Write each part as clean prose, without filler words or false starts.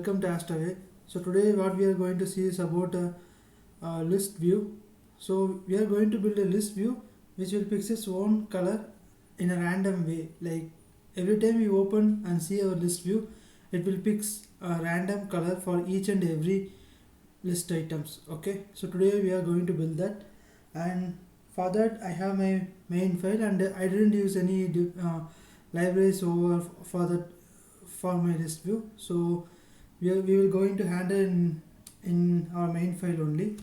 welcome to Astaway. So today what we are going to see is about a list view. So we are going to build a list view which will pick its own color in a random way. Like every time we open and see our list view, it will pick a random color for each and every list items. Okay, so today we are going to build that, and for that I have my main file, and I didn't use any libraries over for that for my list view. So we will going to handle in our main file only.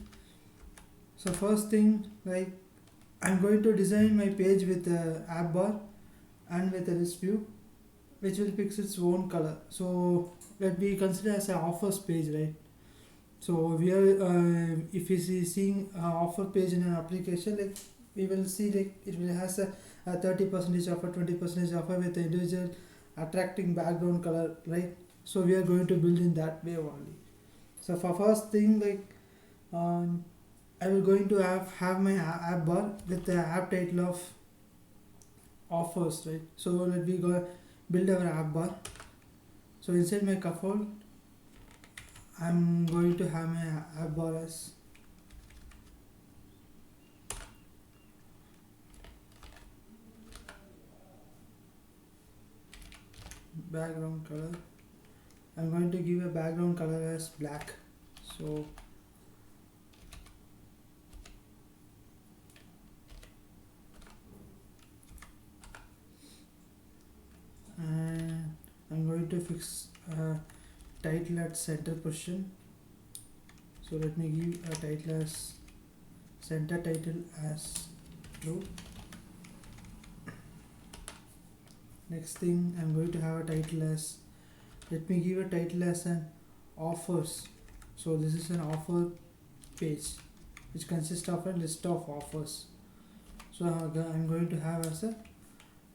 So first thing, like I'm going to design my page with a app bar and with a list view which will pick its own color. So let me consider as an offers page, right? So we are if we seeing offer page in an application, like we will see like it will has a 30% offer, 20% offer with the individual attracting background color, right? So we are going to build in that way only. So for first thing, like I will going to have my app bar with the app title of offers, right? So let me go build our app bar. So inside my scaffold I'm going to have my app bar as background color. I'm going to give a background color as black. So and I'm going to fix title at center position. So let me give a title as center title as true. Next thing, I'm going to have a title as, let me give a title as an offers. So this is an offer page which consists of a list of offers. So I'm going to have as a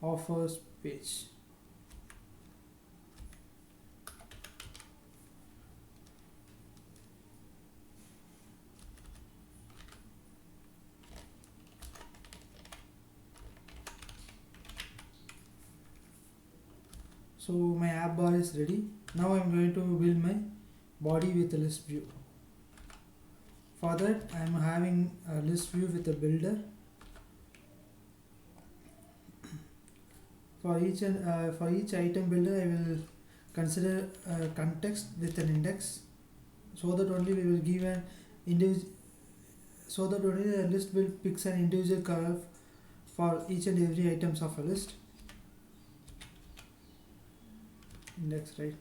offers page. So my app bar is ready. Now I'm going to build my body with a list view. For that I'm having a list view with a builder. For each item builder I will consider context with an index, so that only we will give an individual, so that only the list will pick an individual color for each and every items of a list. Index, right?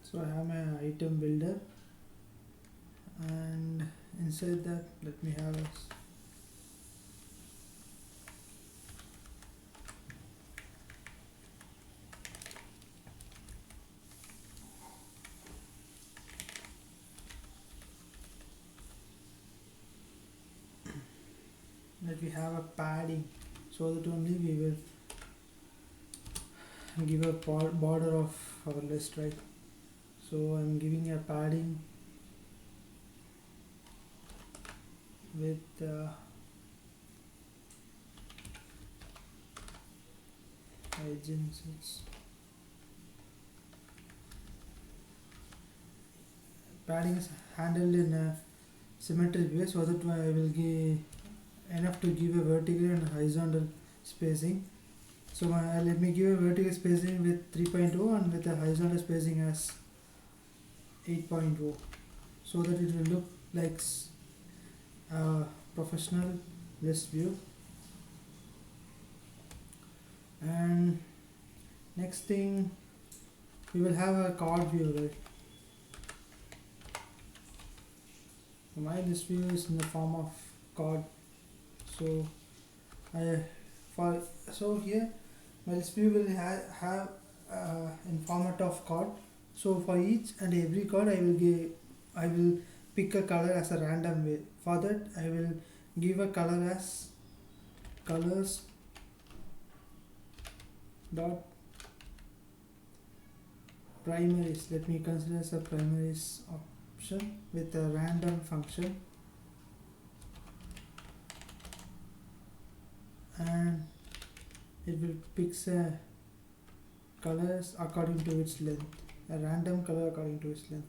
So I have my item builder, and inside that let me have a let me have a padding, so that only we will give a border of our list, right? So I'm giving a padding with agencies. Padding is handled in a symmetric way, so that I will give enough to give a vertical and horizontal spacing. So let me give a vertical spacing with 3.0 and with a horizontal spacing as 8.0, so that it will look like a professional list view. And next thing, we will have a card view, right? My list view is in the form of card. So here my list view will have in format of card. So for each and every card I will pick a color as a random way. For that I will give a color as colors dot primaries. Let me consider as a primaries option with a random function, and it will pick a colors according to its length, a random color according to its length.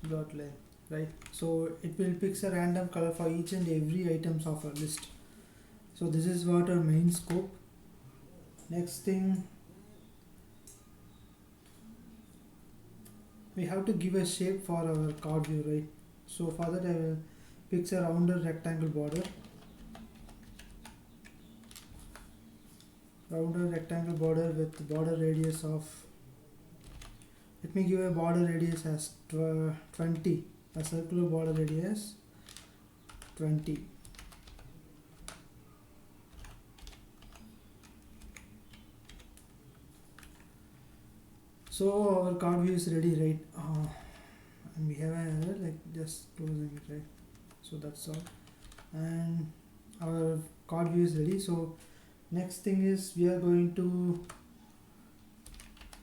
Dot length, right? So it will pick a random color for each and every items of a list. So this is what our main scope. Next thing, we have to give a shape for our card view, right? So for that I will pick a rounder rectangle border, with border radius of, let me give a border radius as 20, a circular border radius 20. So our card view is ready, right? And we have an error, like just closing it, right? So that's all, and our card view is ready. So next thing is we are going to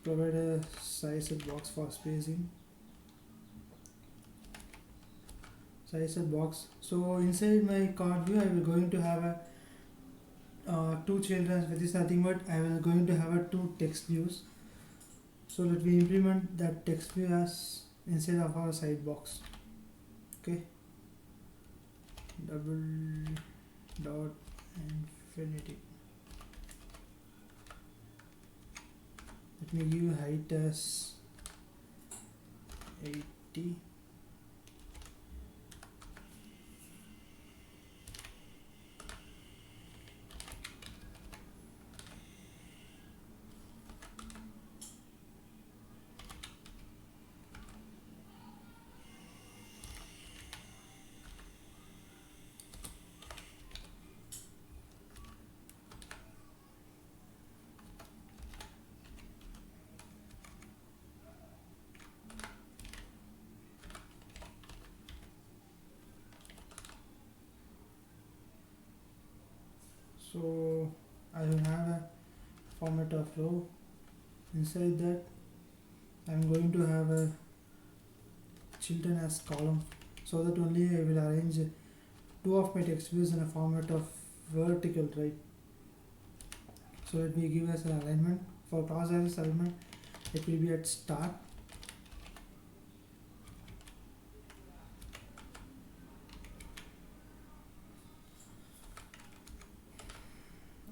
provide a sized box for spacing. Sized box. So inside my card view, I will going to have a two children. With this nothing but I will going to have a two text views. So let me implement that text view as inside of our side box. Okay. Double dot infinity. Let me give height as 80. So I will have a format of row. Inside that I am going to have a children as column, so that only I will arrange two of my text views in a format of vertical, right? So let me give us an alignment. For cross axis alignment, it will be at start,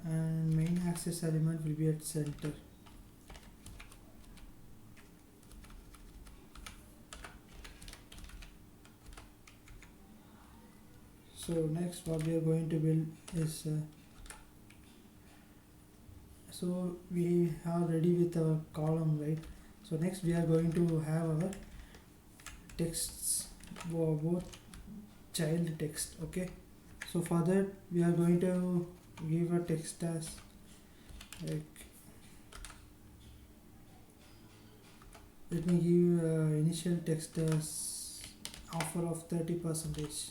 and main axis element will be at center. So next what we are going to build is so we are ready with our column, right? So next we are going to have our texts, both child text. Okay, so for that we are going to give a text as like, let me give initial text as offer of 30%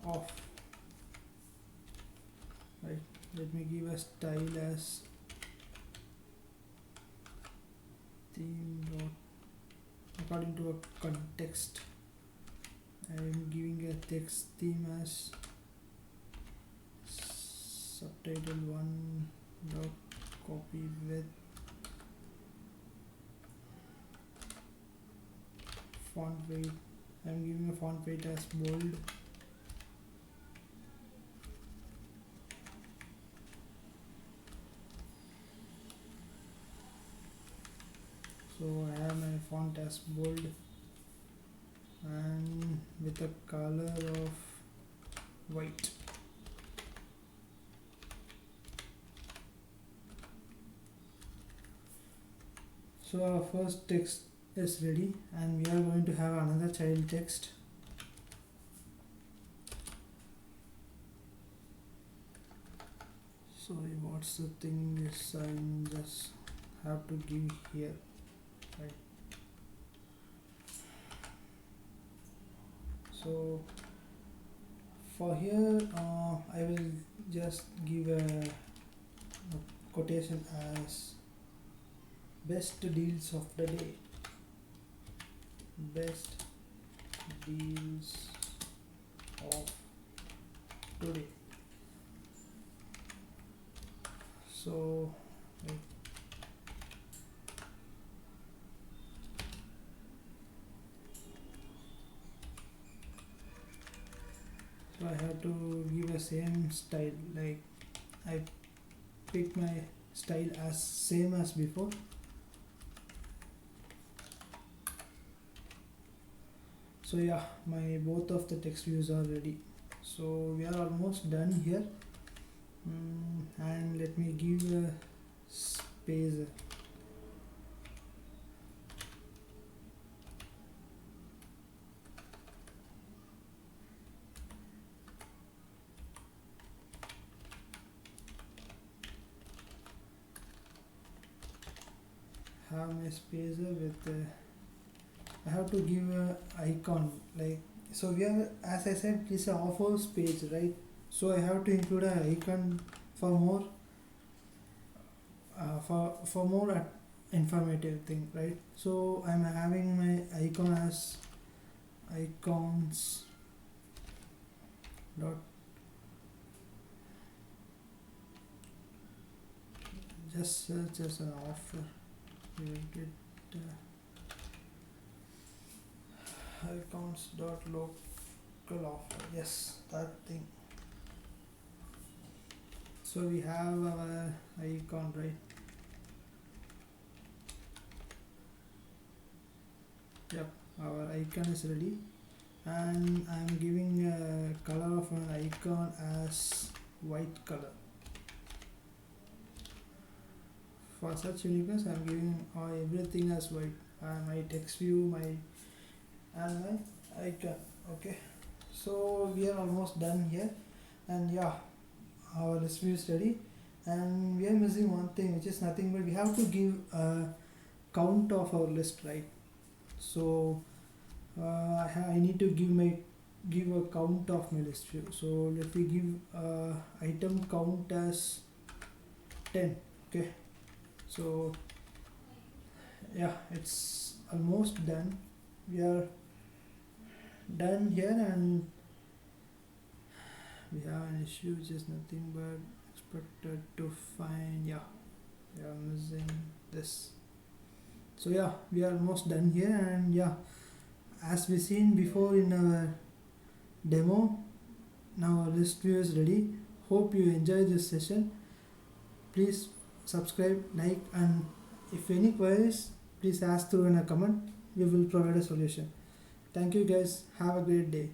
off, right? Let me give a style as theme dot, according to a context. I am giving a text theme as subtitle 1 dot copy with font weight. I am giving a font weight as bold. So I have my font as bold and with a color of white. So our first text is ready, and we are going to have another child text. So what's the thing is I just have to give here, right? So So for here I will just give a quotation as best deals of the day. Best deals of today. So wait. So I have to give a same style, like I pick my style as same as before. So yeah, my both of the text views are ready. So we are almost done here. And let me give a space. Have my spacer with I have to give a icon, like, so we are, as I said, it's a offers page, right? So I have to include an icon for more informative thing, right? So I'm having my icon as icons dot, just search as an offer, you will get icons dot local offer, yes, that thing. So we have our icon, right? Yep, our icon is ready, and I'm giving a color of an icon as white color. For such uniqueness, I'm giving everything as white. My text view, and my icon. Okay, so we are almost done here, and yeah, our list view is ready, and we are missing one thing, which is nothing but we have to give a count of our list, right? So I need to give a count of my list view. So let me give item count as 10. Okay, so yeah, it's almost done. We are done here, and we have an issue which is nothing but expected to find, yeah, we are missing this. So yeah, we are almost done here, and yeah, as we seen before in our demo, now our list view is ready. Hope you enjoy this session. Please subscribe, like, and if any queries, please ask through in a comment. We will provide a solution. Thank you guys. Have a great day.